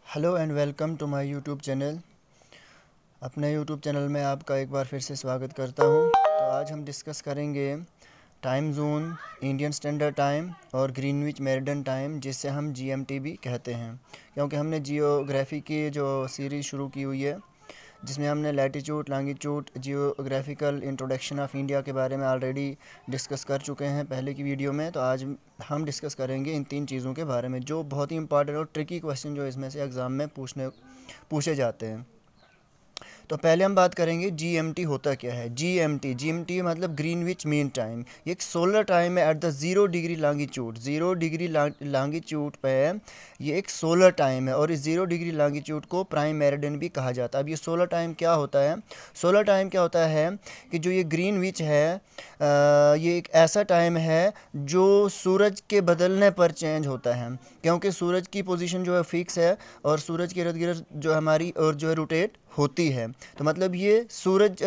Hello and welcome to my YouTube channel. अपने YouTube channel में आपका एक बार फिर से स्वागत करता हूं। तो आज हम डिस्कस करेंगे time zone, Indian standard time और ग्रीनविच मेरिडियन टाइम, जिससे हम जीएमटी भी कहते हैं। क्योंकि हमने जियोग्राफी की जो सीरीज़ शुरू की हुई है, जिसमें हमने latitude, longitude, geographical introduction of India के बारे में ऑलरेडी डिस्कस कर चुके हैं पहले की वीडियो में। तो आज हम डिस्कस करेंगे इन तीन चीज़ों के बारे में, जो बहुत ही इंपॉर्टेंट और ट्रिकी क्वेश्चन जो इसमें से एग्ज़ाम में पूछे जाते हैं। तो पहले हम बात करेंगे जीएमटी होता क्या है। जीएमटी मतलब ग्रीनविच मीन टाइम। ये एक सोलर टाइम है at the 0 degree longitude. 0 degree longitude पे ये एक सोलर टाइम है, और इस 0 डिग्री लॉन्गिट्यूड को प्राइम मेरिडियन भी कहा जाता है। अब ये सोलर टाइम क्या होता है? सोलर टाइम क्या होता है कि जो ये ग्रीनविच है, ये एक ऐसा टाइम है जो सूरज के बदलने पर चेंज होता है, क्योंकि सूरज की पोजीशन जो है फिक्स है और सूरज के इर्द गिर्द जो हमारी अर्थ जो है रोटेट होती है। तो मतलब ये सूरज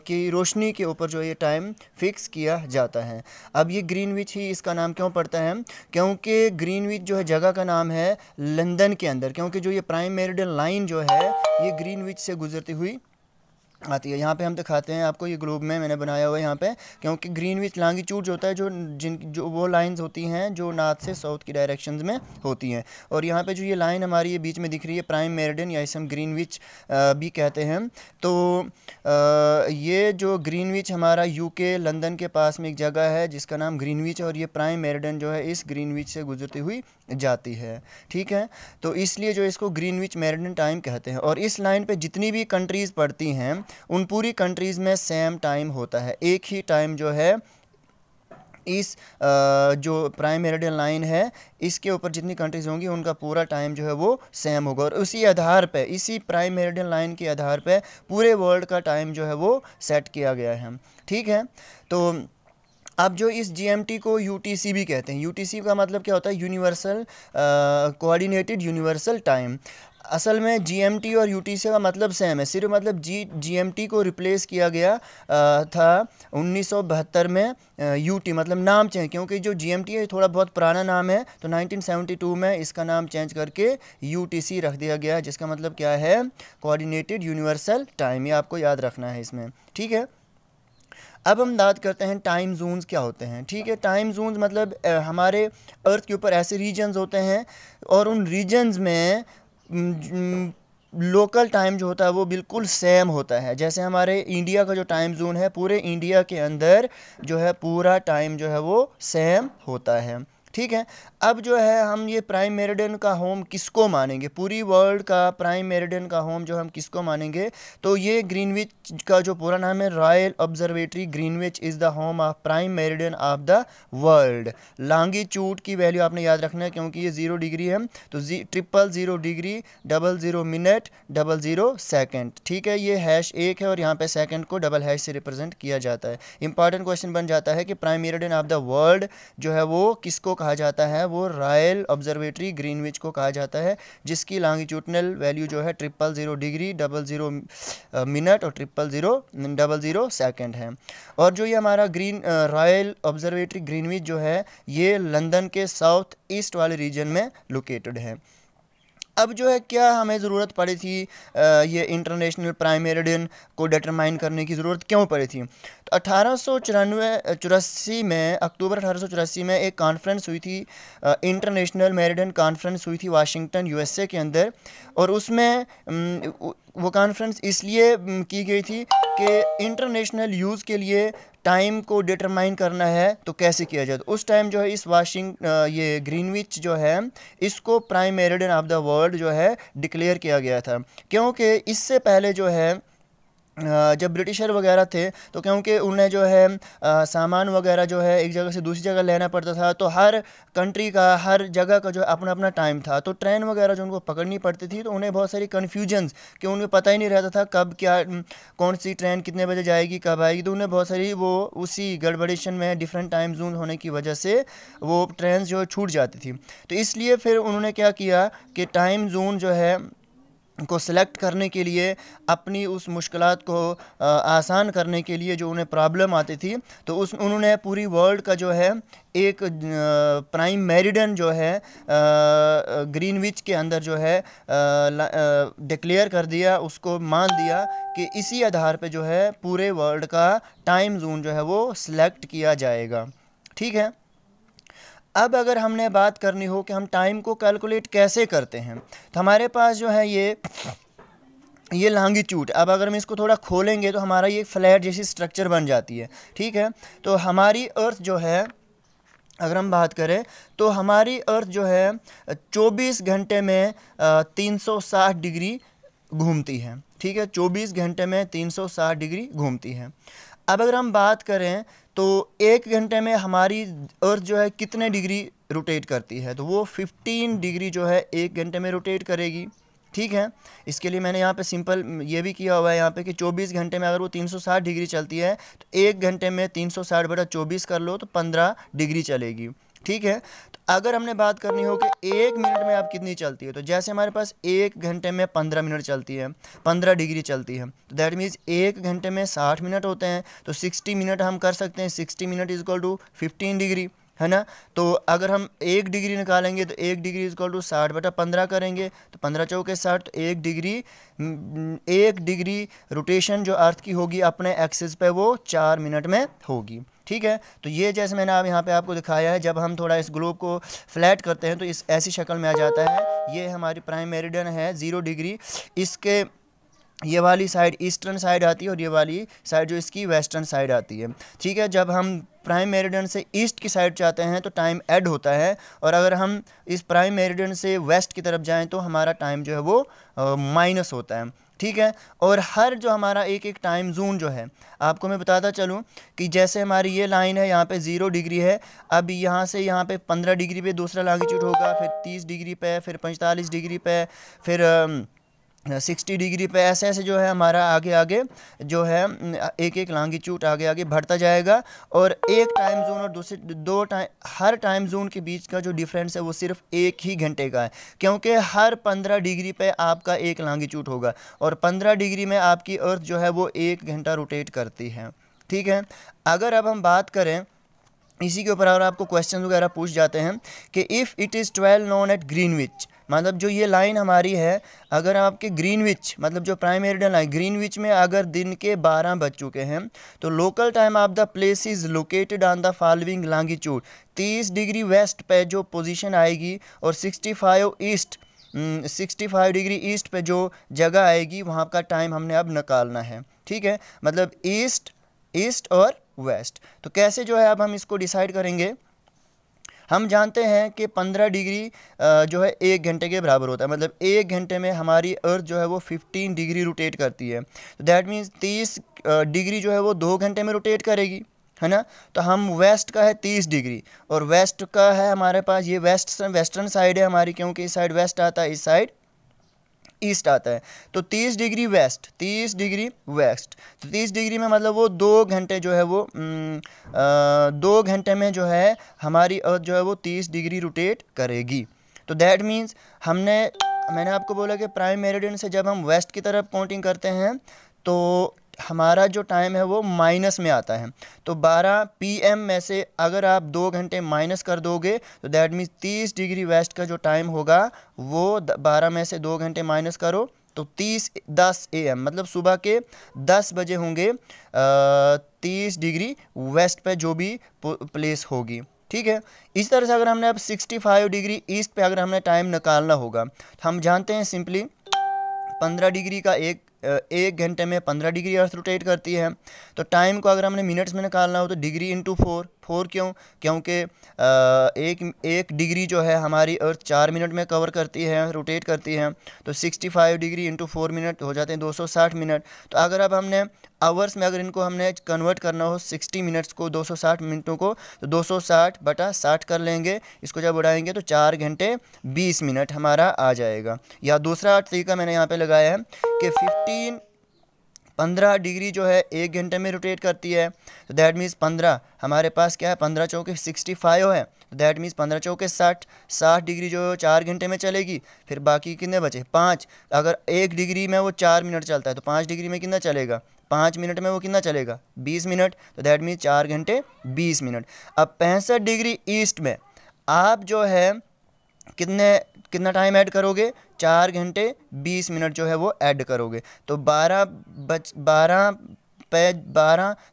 की रोशनी के ऊपर जो ये टाइम फिक्स किया जाता है। अब ये ग्रीनविच ही इसका नाम क्यों पड़ता है? क्योंकि ग्रीनविच जो है जगह का नाम है लंदन के अंदर, क्योंकि जो ये प्राइम मेरिडियन लाइन जो है ये ग्रीनविच से गुजरती हुई आती है। यहाँ पे हम दिखाते हैं आपको, ये ग्लोब में मैंने बनाया हुआ है यहाँ पे, क्योंकि ग्रीनविच लॉन्गिट्यूड जो होता है, जो वो लाइंस होती हैं जो नॉर्थ से साउथ की डायरेक्शंस में होती हैं। और यहाँ पे जो ये लाइन हमारी ये बीच में दिख रही है प्राइम मेरिडियन, या इसे हम ग्रीनविच भी कहते हैं। तो ये जो ग्रीनविच हमारा यूके लंदन के पास में एक जगह है जिसका नाम ग्रीनविच है, और ये प्राइम मेरिडियन जो है इस ग्रीनविच से गुजरती हुई जाती है। ठीक है, तो इसलिए जो इसको ग्रीनविच मेरिडियन टाइम कहते हैं। और इस लाइन पे जितनी भी कंट्रीज़ पड़ती हैं उन पूरी कंट्रीज़ में सेम टाइम होता है, एक ही टाइम जो है इस जो प्राइम मेरिडियन लाइन है इसके ऊपर जितनी कंट्रीज़ होंगी उनका पूरा टाइम जो है वो सेम होगा। और उसी आधार पे, इसी प्राइम मेरिडियन लाइन के आधार पे पूरे वर्ल्ड का टाइम जो है वो सेट किया गया है। ठीक है, तो अब जो इस जीएमटी को यूटीसी भी कहते हैं। यूटीसी का मतलब क्या होता है? Universal coordinated universal time. असल में जीएमटी और यूटीसी का मतलब सेम है, सिर्फ मतलब जीएमटी को रिप्लेस किया गया था 1972 में यूटी, मतलब नाम चेंज, क्योंकि जो जीएमटी है थोड़ा बहुत पुराना नाम है, तो 1972 में इसका नाम चेंज करके यूटीसी रख दिया गया, जिसका मतलब क्या है? Coordinated universal time. ये आपको याद रखना है इसमें। ठीक है, अब हम बात करते हैं टाइम जोन्स क्या होते हैं। ठीक है, टाइम जोन्स मतलब हमारे अर्थ के ऊपर ऐसे रीजन्स होते हैं, और उन रीजन्स में लोकल टाइम जो होता है वो बिल्कुल सेम होता है। जैसे हमारे इंडिया का जो टाइम जोन है, पूरे इंडिया के अंदर जो है पूरा टाइम जो है वो सेम होता है। ठीक है, अब जो है हम ये प्राइम मेरिडियन का होम किसको मानेंगे? पूरी वर्ल्ड का प्राइम मेरिडियन का होम जो हम किसको मानेंगे? तो ये ग्रीनविच का जो पूरा नाम है royal observatory Greenwich is the home of prime meridian of the world. Longitude की वैल्यू आपने याद रखना है, क्योंकि ये 0 डिग्री है, तो 000 डिग्री 00 मिनट 00 सेकेंड। ठीक है, ये हैश 1 है और यहाँ पे सेकेंड को डबल हैश से रिप्रेजेंट किया जाता है। इंपॉर्टेंट क्वेश्चन बन जाता है कि prime meridian of the world जो है वो किसको कहा जाता है? वो रॉयल ऑब्जर्वेटरी ग्रीनविच को कहा जाता है, जिसकी लॉन्गिट्यूडनल वैल्यू जो है 000 डिग्री 00 मिनट और 00 सेकेंड है। और जो ये हमारा रॉयल ऑब्जर्वेटरी ग्रीनविच जो है ये लंदन के साउथ ईस्ट वाले रीजन में लोकेटेड है। अब जो है क्या हमें ज़रूरत पड़ी थी ये इंटरनेशनल प्राइम मेरिडियन को डिटरमाइन करने की ज़रूरत क्यों पड़ी थी? तो 1884 में, अक्टूबर 1884 में एक कॉन्फ्रेंस हुई थी, इंटरनेशनल मेरिडियन कॉन्फ्रेंस हुई थी वाशिंगटन यूएसए के अंदर। और उसमें वो कॉन्फ्रेंस इसलिए की गई थी कि इंटरनेशनल यूज़ के लिए टाइम को डिटरमाइन करना है तो कैसे किया जाए। तो उस टाइम जो है इस ये ग्रीनविच जो है इसको prime meridian of the world जो है डिक्लेयर किया गया था, क्योंकि इससे पहले जो है जब ब्रिटिशर वगैरह थे, तो क्योंकि उन्हें जो है सामान वगैरह जो है एक जगह से दूसरी जगह लेना पड़ता था, तो हर कंट्री का, हर जगह का जो है अपना अपना टाइम था। तो ट्रेन वगैरह जो उनको पकड़नी पड़ती थी, तो उन्हें बहुत सारी कन्फ्यूजन्स, कि उन्हें पता ही नहीं रहता था कब क्या, कौन सी ट्रेन कितने बजे जाएगी, कब आएगी। तो उन्हें बहुत सारी वो उसी गड़बड़ेशन में डिफरेंट टाइम जोन होने की वजह से वो ट्रेन जो छूट जाती थी। तो इसलिए फिर उन्होंने क्या किया कि टाइम जोन जो है को सिलेक्ट करने के लिए, अपनी उस मुश्किलात को आसान करने के लिए जो उन्हें प्रॉब्लम आती थी, तो उन्होंने पूरी वर्ल्ड का जो है एक प्राइम मेरिडियन जो है ग्रीनविच के अंदर जो है डिक्लेयर कर दिया, उसको मान दिया कि इसी आधार पे जो है पूरे वर्ल्ड का टाइम जोन जो है वो सिलेक्ट किया जाएगा। ठीक है। अब अगर हमने बात करनी हो कि हम टाइम को कैलकुलेट कैसे करते हैं, तो हमारे पास जो है ये लॉन्गिट्यूड, अब अगर हम इसको थोड़ा खोलेंगे तो हमारा ये फ्लैट जैसी स्ट्रक्चर बन जाती है। ठीक है। तो हमारी अर्थ जो है, अगर हम बात करें तो हमारी अर्थ जो है 24 घंटे में 360 डिग्री घूमती है। ठीक है, 24 घंटे में 360 डिग्री घूमती है। अब अगर हम बात करें तो 1 घंटे में हमारी अर्थ जो है कितने डिग्री रोटेट करती है, तो वो 15 डिग्री जो है 1 घंटे में रोटेट करेगी। ठीक है। इसके लिए मैंने यहाँ पे सिंपल ये भी किया हुआ है यहाँ पे कि 24 घंटे में अगर वो 360 डिग्री चलती है तो 1 घंटे में 360 बटा 24 कर लो तो 15 डिग्री चलेगी। ठीक है। तो अगर हमने बात करनी हो कि 1 मिनट में आप कितनी चलती है, तो जैसे हमारे पास 1 घंटे में 15 मिनट चलती है, 15 डिग्री चलती है, तो दैट मीन्स 1 घंटे में 60 मिनट होते हैं, तो 60 मिनट हम कर सकते हैं, 60 minute is equal to 15 degree, है ना। तो अगर हम 1 डिग्री निकालेंगे तो 1 डिग्री इज इक्वल टू 60 बटा 15 करेंगे, तो 15 चौके 60, तो 1 डिग्री रोटेशन जो अर्थ की होगी अपने एक्सिस पे वो 4 मिनट में होगी। ठीक है। तो ये जैसे मैंने अब यहाँ पे आपको दिखाया है, जब हम थोड़ा इस ग्लोब को फ्लैट करते हैं तो इस ऐसी शक्ल में आ जाता है। ये हमारी प्राइम मेरिडियन है 0 डिग्री, इसके ये वाली साइड ईस्टर्न साइड आती है और ये वाली साइड जो इसकी वेस्टर्न साइड आती है। ठीक है। जब हम प्राइम मेरिडियन से ईस्ट की साइड जाते हैं तो टाइम ऐड होता है, और अगर हम इस प्राइम मेरिडियन से वेस्ट की तरफ जाएं तो हमारा टाइम जो है वो माइनस होता है। ठीक है। और हर जो हमारा एक एक टाइम जोन जो है, आपको मैं बताता चलूं कि जैसे हमारी ये लाइन है यहाँ पे 0 डिग्री है, अब यहाँ से यहाँ पे 15 डिग्री पे दूसरा लॉन्गिट्यूड होगा, फिर 30 डिग्री पे, फिर 45 डिग्री पे, फिर 60 डिग्री पे, ऐसे ऐसे जो है हमारा आगे आगे जो है एक एक लॉन्गिट्यूड आगे आगे बढ़ता जाएगा। और एक टाइम जोन और दूसरे दो टाइम, हर टाइम जोन के बीच का जो डिफरेंस है वो सिर्फ 1 ही घंटे का है, क्योंकि हर 15 डिग्री पे आपका एक लॉन्गिट्यूड होगा और 15 डिग्री में आपकी अर्थ जो है वो 1 घंटा रोटेट करती है। ठीक है। अगर अब हम बात करें इसी के ऊपर, और आपको क्वेश्चन वगैरह पूछ जाते हैं कि if it is 12 known at Greenwich, मतलब जो ये लाइन हमारी है, अगर आपके ग्रीनविच मतलब जो प्राइम मेरिडियन लाइन ग्रीनविच में अगर दिन के 12 बज चुके हैं, तो local time of the place is located on the following longitude, 30 degree west पे जो पोजीशन आएगी और 65 डिग्री ईस्ट पे जो जगह आएगी वहाँ का टाइम हमने अब निकालना है। ठीक है। मतलब ईस्ट और वेस्ट। तो कैसे जो है अब हम इसको डिसाइड करेंगे, हम जानते हैं कि 15 डिग्री जो है 1 घंटे के बराबर होता है, मतलब 1 घंटे में हमारी अर्थ जो है वो 15 डिग्री रोटेट करती है, तो दैट मीन्स 30 डिग्री जो है वो 2 घंटे में रोटेट करेगी, है ना। तो हम वेस्ट का है 30 डिग्री और वेस्ट का है हमारे पास ये वेस्टर्न साइड है हमारी, क्योंकि इस साइड वेस्ट आता है, इस साइड ईस्ट आता है, तो 30 डिग्री वेस्ट, 30 डिग्री वेस्ट, तो 30 डिग्री में मतलब वो 2 घंटे जो है वो 2 घंटे में जो है हमारी अर्थ जो है वो 30 डिग्री रोटेट करेगी। तो दैट मीन्स मैंने आपको बोला कि प्राइम मेरिडियन से जब हम वेस्ट की तरफ काउंटिंग करते हैं तो हमारा जो टाइम है वो माइनस में आता है, तो 12 PM में से अगर आप 2 घंटे माइनस कर दोगे तो दैट मीन्स 30 डिग्री वेस्ट का जो टाइम होगा वो 12 में से 2 घंटे माइनस करो तो 10 AM मतलब सुबह के 10 बजे होंगे 30 डिग्री वेस्ट पे जो भी प्लेस होगी। ठीक है। इस तरह से अगर हमने अब 65 डिग्री ईस्ट पे अगर हमने टाइम निकालना होगा, हम जानते हैं सिंपली 15 डिग्री का एक घंटे में 15 डिग्री अर्थ रोटेट करती है, तो टाइम को अगर हमने मिनट्स में निकालना हो तो डिग्री इंटू 4 क्यों, क्योंकि एक डिग्री जो है हमारी अर्थ 4 मिनट में कवर करती है, रोटेट करती है, तो 65 डिग्री इंटू 4 मिनट हो जाते हैं 260 मिनट। तो अगर अब हमने आवर्स में अगर इनको हमने कन्वर्ट करना हो 60 मिनट्स को 260 मिनटों को, तो 260 बटा 60 कर लेंगे, इसको जब उड़ाएंगे तो 4 घंटे 20 मिनट हमारा आ जाएगा। या दूसरा तरीका मैंने यहाँ पे लगाया है कि 15 डिग्री जो है 1 घंटे में रोटेट करती है, तो दैट मीन्स 15 हमारे पास क्या है, 15 चौके 65 है, तो दैट मीन्स 15 चौके 60, 60 डिग्री जो है 4 घंटे में चलेगी। फिर बाकी कितने बचे 5, अगर 1 डिग्री में वो 4 मिनट चलता है तो 5 डिग्री में कितना चलेगा, 5 मिनट में वो कितना चलेगा 20 मिनट, तो दैट मीन्स 4 घंटे 20 मिनट। अब 65 डिग्री ईस्ट में आप जो है कितना टाइम ऐड करोगे, 4 घंटे 20 मिनट जो है वो ऐड करोगे। तो 12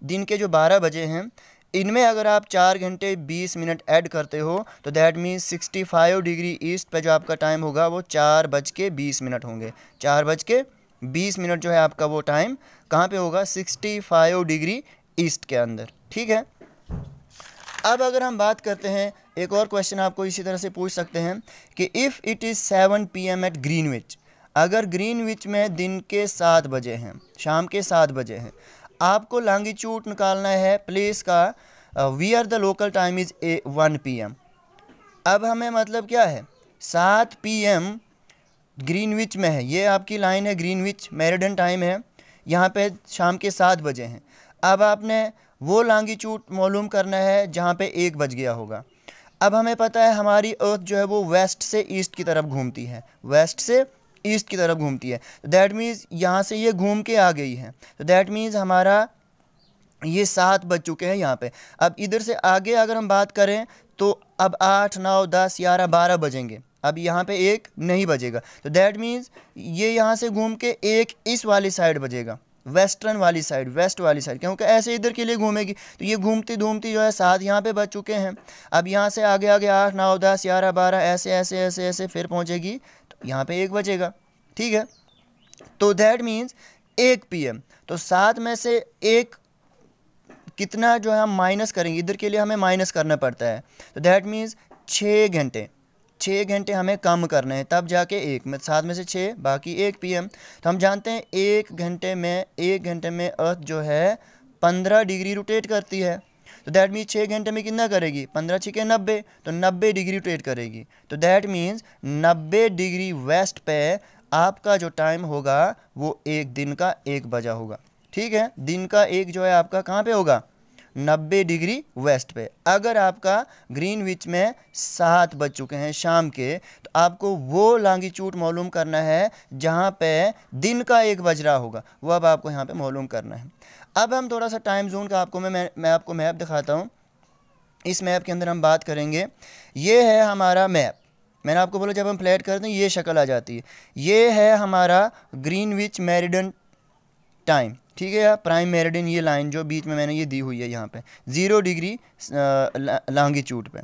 दिन के जो 12 बजे हैं इनमें अगर आप 4 घंटे 20 मिनट ऐड करते हो तो दैट मीन्स 65 डिग्री ईस्ट पे जो आपका टाइम होगा वो 4:20 होंगे। 4:20 जो है आपका वो टाइम कहाँ पे होगा, 65 डिग्री ईस्ट के अंदर। ठीक है। अब अगर हम बात करते हैं, एक और क्वेश्चन आपको इसी तरह से पूछ सकते हैं कि if it is 7 PM at Greenwich, अगर ग्रीनविच में दिन के 7 बजे हैं, शाम के 7 बजे हैं, आपको लॉन्गिट्यूड निकालना है प्लेस का, wear the local time is 1 PM। अब हमें मतलब क्या है, 7 PM ग्रीनविच में है, ये आपकी लाइन है ग्रीनविच मेरिडियन टाइम है, यहाँ पे शाम के 7 बजे हैं। अब आपने वो लॉन्गिट्यूड मालूम करना है जहाँ पे 1 बज गया होगा। अब हमें पता है हमारी अर्थ जो है वो वेस्ट से ईस्ट की तरफ घूमती है, वेस्ट से ईस्ट की तरफ घूमती है। तो दैट मीन्स यहाँ से ये घूम के आ गई है, तो दैट मीन्स हमारा ये 7 बज चुके हैं यहाँ पे। अब इधर से आगे अगर हम बात करें तो अब 8, 9, 10, 11, 12 बजेंगे, अब यहाँ पे 1 नहीं बजेगा, तो दैट मीन्स ये यहाँ से घूम के 1 इस वाली साइड बजेगा, वेस्टर्न वाली साइड, वेस्ट वाली साइड, क्योंकि ऐसे इधर के लिए घूमेगी। तो ये घूमती घूमती जो है 7 यहाँ पे बज चुके हैं। अब यहाँ से आगे आगे 8, 9, 10, 11, 12 ऐसे ऐसे ऐसे ऐसे फिर पहुँचेगी, तो यहाँ पे 1 बजेगा। ठीक है। तो दैट मीन्स 1 PM, तो 7 में से 1 कितना जो है हम माइनस करेंगे, इधर के लिए हमें माइनस करना पड़ता है, तो दैट मीन्स 6 घंटे हमें कम करने हैं, तब जाके 1 में 7 में से 6 बाकी 1 PM। तो हम जानते हैं 1 घंटे में अर्थ जो है 15 डिग्री रोटेट करती है, तो दैट मीन्स 6 घंटे में कितना करेगी, 15 6 90, तो 90 डिग्री रोटेट करेगी। तो दैट मीन्स 90 डिग्री वेस्ट पे आपका जो टाइम होगा वो एक दिन का 1 बजा होगा। ठीक है। दिन का 1 जो है आपका कहाँ पे होगा, 90 डिग्री वेस्ट पे। अगर आपका ग्रीनविच में 7 बज चुके हैं शाम के, तो आपको वो लॉन्गिट्यूड मालूम करना है जहाँ पे दिन का 1 बज रहा होगा, वो अब आपको यहाँ पे मालूम करना है। अब हम थोड़ा सा टाइम जोन का आपको मैं आपको मैप दिखाता हूँ। इस मैप के अंदर हम बात करेंगे, ये है हमारा मैप, मैंने आपको बोला जब हम फ्लैट करते हैं ये शक्ल आ जाती है। ये है हमारा ग्रीनविच मेरिडियन टाइम, ठीक है, या प्राइम मेरिडियन, ये लाइन जो बीच में मैंने ये दी हुई है यहाँ पे 0 डिग्री लॉन्गिट्यूड पे।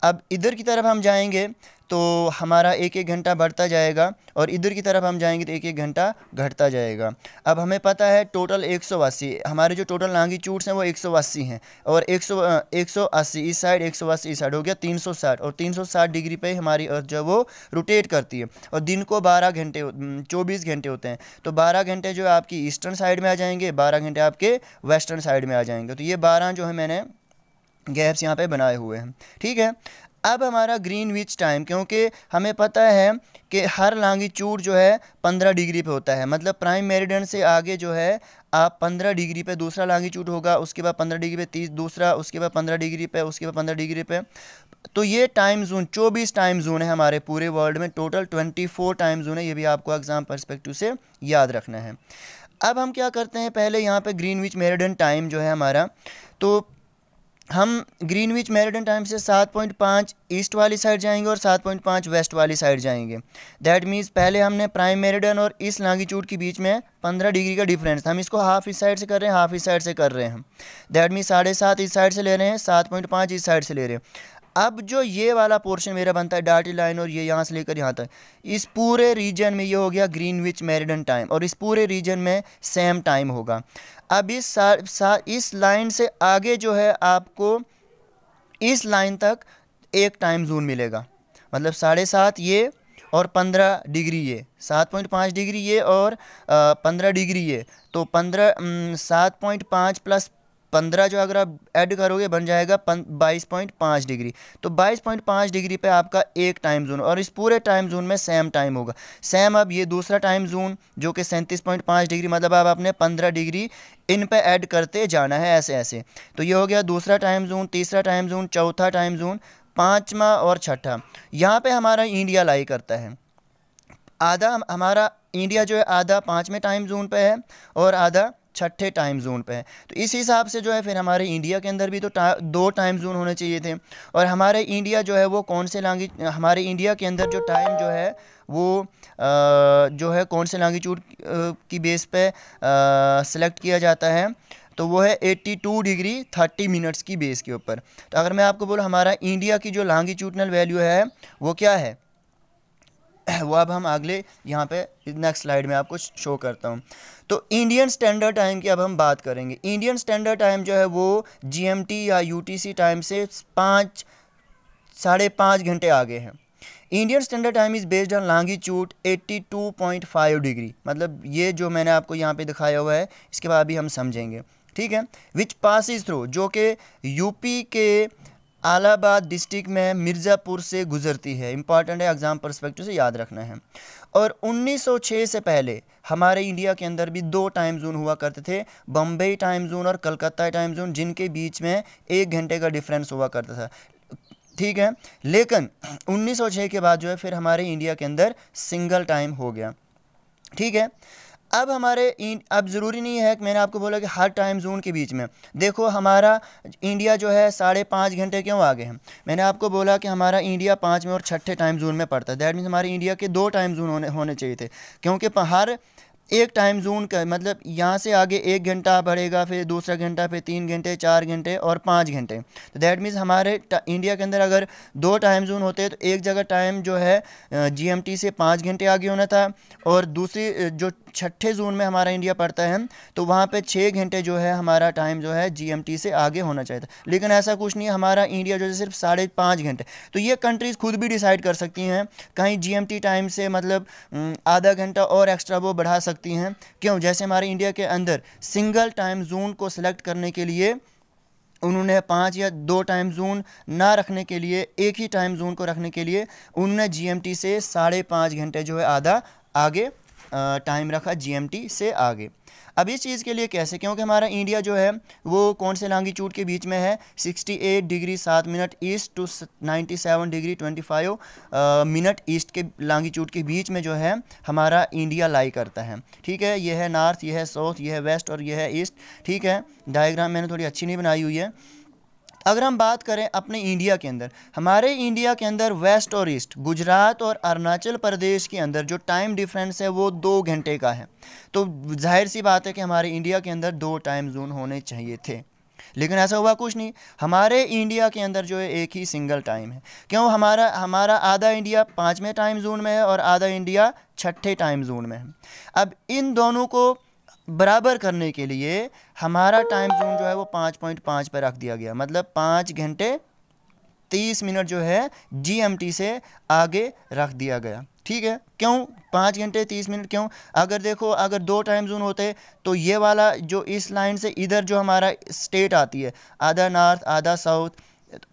अब इधर की तरफ हम जाएंगे तो हमारा 1 घंटा बढ़ता जाएगा, और इधर की तरफ हम जाएंगे तो 1 घंटा घटता जाएगा। अब हमें पता है टोटल 180, हमारे जो टोटल लॉन्गिट्यूड्स हैं वो 180 हैं, और 180 इस साइड, 180 इस साइड, हो गया 360, और 360 डिग्री पे हमारी अर्थ जो है वो रोटेट करती है। और दिन को 24 घंटे होते हैं, तो 12 घंटे जो है आपकी ईस्टर्न साइड में आ जाएंगे, 12 घंटे आपके वेस्टर्न साइड में आ जाएंगे। तो ये 12 जो है मैंने गैप्स यहाँ पे बनाए हुए हैं। ठीक है। अब हमारा ग्रीनविच टाइम, क्योंकि हमें पता है कि हर लॉन्गिट्यूड जो है 15 डिग्री पे होता है, मतलब प्राइम मेरिडियन से आगे जो है आप 15 डिग्री पे दूसरा लॉन्गिट्यूड होगा, उसके बाद 15 डिग्री पे 30 दूसरा, उसके बाद 15 डिग्री पे, उसके बाद 15 डिग्री पे। तो ये टाइम जोन 24 टाइम जोन है हमारे पूरे वर्ल्ड में, टोटल 24 टाइम जोन है, ये भी आपको एग्जाम पर्सपेक्टिव से याद रखना है। अब हम क्या करते हैं, पहले यहाँ पे ग्रीनविच मेरिडियन टाइम जो है हमारा, तो हम ग्रीनविच मेरिडियन टाइम से 7.5 ईस्ट वाली साइड जाएंगे और 7.5 वेस्ट वाली साइड जाएंगे। दैट मीन्स पहले हमने प्राइम मेरिडियन और इस लॉन्गिट्यूड के बीच में 15 डिग्री का डिफरेंस, हम इसको हाफ इस साइड से कर रहे हैं, हाफ इस साइड से कर रहे हैं। दैट मीन्स 7.5 इस साइड से ले रहे हैं, 7.5 इस साइड से ले रहे हैं। अब जो ये वाला पोर्शन मेरा बनता है डार्टी लाइन, और ये यहाँ से लेकर यहाँ तक, इस पूरे रीजन में ये हो गया ग्रीनविच मेरिडियन टाइम, और इस पूरे रीजन में सेम टाइम होगा। अब इस लाइन से आगे जो है आपको इस लाइन तक एक टाइम जोन मिलेगा, मतलब 7.5 ये और 15 डिग्री ये, 7.5 डिग्री ये और 15 डिग्री ये, तो 7.5 प्लस 15 जो अगर आप ऐड करोगे बन जाएगा 22.5 डिग्री। तो 22.5 डिग्री पे आपका एक टाइम जोन, और इस पूरे टाइम जोन में सेम टाइम होगा, सेम। अब ये दूसरा टाइम जोन जो कि 37.5 डिग्री, मतलब आप अपने 15 डिग्री इन पे ऐड करते जाना है ऐसे ऐसे। तो ये हो गया दूसरा टाइम जोन, तीसरा टाइम जोन, चौथा टाइम जोन, पाँचवा और छठा, यहाँ पे हमारा इंडिया लाई करता है। आधा हमारा इंडिया जो है आधा पाँचवें टाइम जोन पे है और आधा छठे टाइम जोन पे है। तो इस हिसाब से जो है फिर हमारे इंडिया के अंदर भी तो दो टाइम जोन होने चाहिए थे। और हमारे इंडिया जो है वो कौन से हमारे इंडिया के अंदर जो टाइम जो है वो जो है कौन से लॉन्गिट्यूड की बेस पे सिलेक्ट किया जाता है, तो वो है 82 डिग्री 30 मिनट्स की बेस के ऊपर। तो अगर मैं आपको बोलूँ हमारा इंडिया की जो लॉन्गिट्यूडनल वैल्यू है वो क्या है, वो अब हम अगले यहाँ पे नेक्स्ट स्लाइड में आपको शो करता हूँ। तो इंडियन स्टैंडर्ड टाइम की अब हम बात करेंगे। इंडियन स्टैंडर्ड टाइम जो है वो जीएमटी या यूटीसी टाइम से 5-5.5 घंटे आगे है। Indian standard time is based on longitude 82.5 degree, मतलब ये जो मैंने आपको यहाँ पे दिखाया हुआ है इसके बाद भी हम समझेंगे, ठीक है। विच पासिस थ्रू, जो कि यूपी के आलाबाद डिस्ट्रिक्ट में मिर्ज़ापुर से गुजरती है। इंपॉर्टेंट है, एग्जाम पर्सपेक्टिव से याद रखना है। और 1906 से पहले हमारे इंडिया के अंदर भी दो टाइम जोन हुआ करते थे, बम्बई टाइम जोन और कलकत्ता टाइम जोन, जिनके बीच में 1 घंटे का डिफरेंस हुआ करता था, ठीक है। लेकिन 1906 के बाद जो है फिर हमारे इंडिया के अंदर सिंगल टाइम हो गया, ठीक है। अब अब ज़रूरी नहीं है कि मैंने आपको बोला कि हर टाइम जोन के बीच में, देखो हमारा इंडिया जो है 5.5 घंटे क्यों आगे है। मैंने आपको बोला कि हमारा इंडिया 5वें और छठे टाइम जोन में पड़ता है। दैट मीन्स हमारे इंडिया के 2 टाइम जोन होने चाहिए थे, क्योंकि हर एक टाइम जोन का मतलब यहाँ से आगे 1 घंटा बढ़ेगा, फिर दूसरा घंटा, फिर 3 घंटे, 4 घंटे और 5 घंटे। तो दैट मीन्स हमारे इंडिया के अंदर अगर 2 टाइम जोन होते तो एक जगह टाइम जो है जीएमटी से 5 घंटे आगे होना था, और दूसरी जो छठे जोन में हमारा इंडिया पड़ता है तो वहाँ पे 6 घंटे जो है हमारा टाइम जो है जीएमटी से आगे होना चाहिए था। लेकिन ऐसा कुछ नहीं है, हमारा इंडिया जो है सिर्फ 5.5 घंटे। तो ये कंट्रीज़ खुद भी डिसाइड कर सकती हैं, कहीं जीएमटी टाइम से मतलब आधा घंटा और एक्स्ट्रा वो बढ़ा सकती हैं। क्यों? जैसे हमारे इंडिया के अंदर सिंगल टाइम जोन को सिलेक्ट करने के लिए उन्होंने 5 या 2 टाइम जोन ना रखने के लिए, एक ही टाइम जोन को रखने के लिए उन्होंने जीएमटी से 5.5 घंटे जो है आधा आगे टाइम रखा, जीएमटी से आगे। अब इस चीज़ के लिए कैसे, क्योंकि हमारा इंडिया जो है वो कौन से लॉन्गिट्यूड के बीच में है, 68 degree 7 minute east to 97 degree 25 minute east के लॉन्गिट्यूड के बीच में जो है हमारा इंडिया लाई करता है, ठीक है। ये है नॉर्थ, ये है साउथ, ये है वेस्ट और ये है ईस्ट, ठीक है। डायग्राम मैंने थोड़ी अच्छी नहीं बनाई हुई है। अगर हम बात करें अपने इंडिया के अंदर, हमारे इंडिया के अंदर वेस्ट और ईस्ट, गुजरात और अरुणाचल प्रदेश के अंदर जो टाइम डिफरेंस है वो 2 घंटे का है। तो जाहिर सी बात है कि हमारे इंडिया के अंदर 2 टाइम जोन होने चाहिए थे, लेकिन ऐसा हुआ कुछ नहीं। हमारे इंडिया के अंदर जो है एक ही सिंगल टाइम है। क्यों? हमारा आधा इंडिया 5वें टाइम जोन में है और आधा इंडिया छठे टाइम जोन में है। अब इन दोनों को बराबर करने के लिए हमारा टाइम जोन जो है वो 5.5 पर रख दिया गया, मतलब 5 घंटे 30 मिनट जो है जीएमटी से आगे रख दिया गया, ठीक है। क्यों 5 घंटे 30 मिनट? क्यों? अगर देखो, अगर 2 टाइम जोन होते तो ये वाला जो इस लाइन से इधर जो हमारा स्टेट आती है, आधा नॉर्थ आधा साउथ,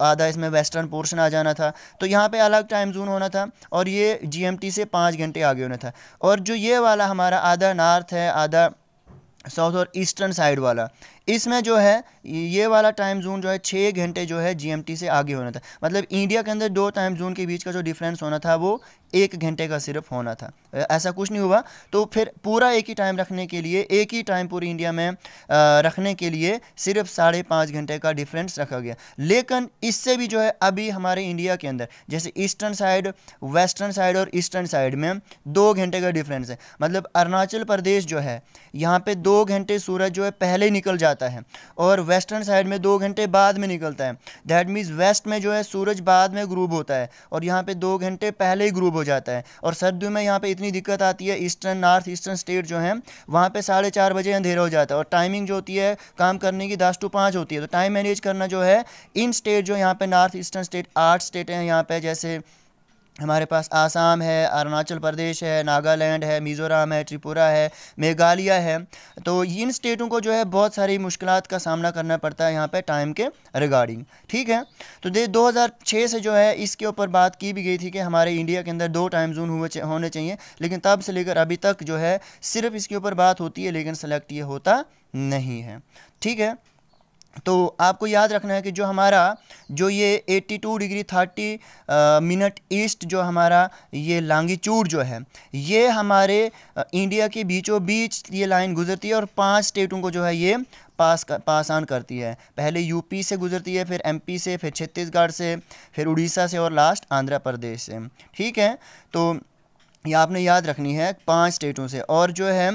आधा इसमें वेस्टर्न पोर्शन आ जाना था, तो यहाँ पे अलग टाइम जोन होना था और ये जीएमटी से 5 घंटे आगे होना था। और जो ये वाला हमारा आधा नॉर्थ है आधा साउथ और ईस्टर्न साइड वाला, इसमें जो है ये वाला टाइम जोन जो है 6 घंटे जो है जीएमटी से आगे होना था। मतलब इंडिया के अंदर 2 टाइम जोन के बीच का जो डिफरेंस होना था वो 1 घंटे का सिर्फ होना था। ऐसा कुछ नहीं हुआ। तो फिर पूरा एक ही टाइम रखने के लिए, एक ही टाइम पूरी इंडिया में रखने के लिए सिर्फ 5.5 घंटे का डिफरेंस रखा गया। लेकिन इससे भी जो है अभी हमारे इंडिया के अंदर जैसे ईस्टर्न साइड, वेस्टर्न साइड और ईस्टर्न साइड में 2 घंटे का डिफरेंस है। मतलब अरुणाचल प्रदेश जो है यहाँ पे 2 घंटे सूरज जो है पहले निकल जाता है और वेस्टर्न साइड में 2 घंटे बाद में निकलता है। दैट मीन्स वेस्ट में जो है सूरज बाद में ग्रूब होता है और यहाँ पे 2 घंटे पहले ही ग्रूब हो जाता है। और सर्दियों में यहाँ पे इतनी दिक्कत आती है, ईस्टर्न नॉर्थ ईस्टर्न स्टेट जो है वहाँ पे 4:30 बजे अंधेरा हो जाता है और टाइमिंग जो होती है काम करने की 10 to 5 होती है। तो टाइम मैनेज करना जो है इन स्टेट जो यहाँ पे नॉर्थ ईस्टर्न स्टेट 8 स्टेट हैं यहाँ पे, जैसे हमारे पास आसाम है, अरुणाचल प्रदेश है, नागालैंड है, मिज़ोरम है, त्रिपुरा है, मेघालय है। तो इन स्टेटों को जो है बहुत सारी मुश्किलात का सामना करना पड़ता है यहाँ पे टाइम के रिगार्डिंग, ठीक है। तो 2006 से जो है इसके ऊपर बात की भी गई थी कि हमारे इंडिया के अंदर 2 टाइम जोन होने चाहिए, लेकिन तब से लेकर अभी तक जो है सिर्फ इसके ऊपर बात होती है, लेकिन सेलेक्ट ये होता नहीं है, ठीक है। तो आपको याद रखना है कि जो ये 82 डिग्री 30 मिनट ईस्ट जो हमारा ये लॉन्गिट्यूड जो है, ये हमारे इंडिया के बीचों बीच ये लाइन गुजरती है और 5 स्टेटों को जो है ये पास ऑन करती है। पहले यूपी से गुजरती है, फिर एमपी से, फिर छत्तीसगढ़ से, फिर उड़ीसा से और लास्ट आंध्र प्रदेश से। ठीक है, तो ये आपने याद रखनी है 5 स्टेटों से। और जो है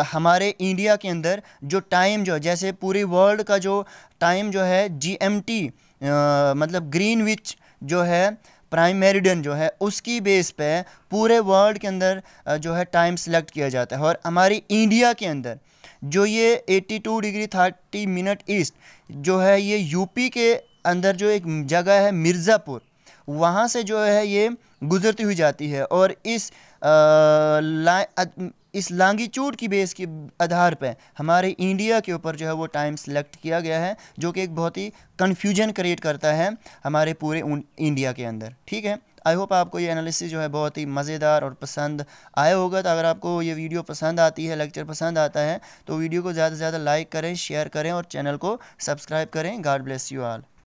हमारे इंडिया के अंदर जो टाइम जो जैसे पूरी वर्ल्ड का जो टाइम जो है जीएमटी मतलब ग्रीनविच जो है प्राइम मेरिडियन जो है उसकी बेस पे पूरे वर्ल्ड के अंदर जो है टाइम सेलेक्ट किया जाता है। और हमारी इंडिया के अंदर जो ये 82 डिग्री 30 मिनट ईस्ट जो है ये यूपी के अंदर जो एक जगह है मिर्ज़ापुर, वहाँ से जो है ये गुजरती हुई जाती है। और इस लॉन्गिट्यूड की बेस के आधार पे हमारे इंडिया के ऊपर जो है वो टाइम सेलेक्ट किया गया है, जो कि एक बहुत ही कन्फ्यूजन क्रिएट करता है हमारे पूरे इंडिया के अंदर। ठीक है, आई होप आपको ये एनालिसिस जो है बहुत ही मज़ेदार और पसंद आया होगा। तो अगर आपको ये वीडियो पसंद आती है, लेक्चर पसंद आता है, तो वीडियो को ज़्यादा से ज़्यादा लाइक करें, शेयर करें और चैनल को सब्सक्राइब करें। God bless you all.